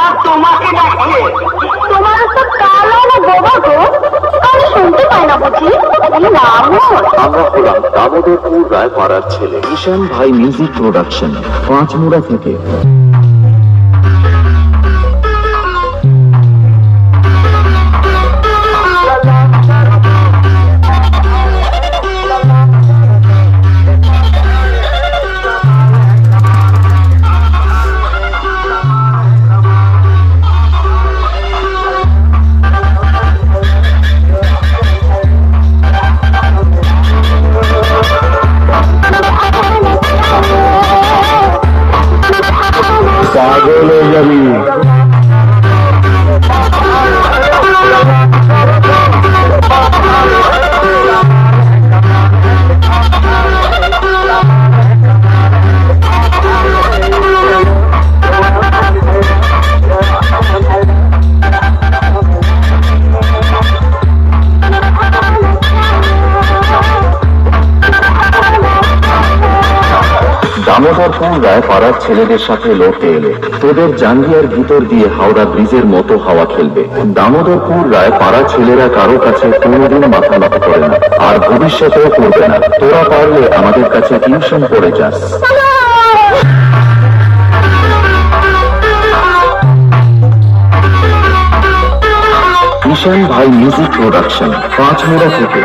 আর তোমাকে ডাকছে। তোমার তো কালো না বোবা গো, আমি শুনতে পাই না বুঝি? আমরা হলাম দামোদরপুর রায় পাড়ার ছেলে। ঈশান ভাই মিউজিক প্রোডাকশন, পাঁচমুড়া থেকে। পাগল হয়ে যাবি। দামোদরপুর রায় পাড়ার ছেলেদের সাথে লড়তে এলে তোদের জাঙ্গিয়ার ভিতর দিয়ে হাওড়া ব্রিজের মতো হাওয়া খেলবে। দামোদরপুর রায় পাড়া ছেলেরা কারো কাছে কোনোদিন মাথা নত করে না, আর ভবিষ্যতেও করবে না। তোরা পারলে আমাদের কাছে টিউশন পড়ে যাস। ঈশান ভাই মিউজিক প্রোডাকশন, পাঁচমুড়া থেকে।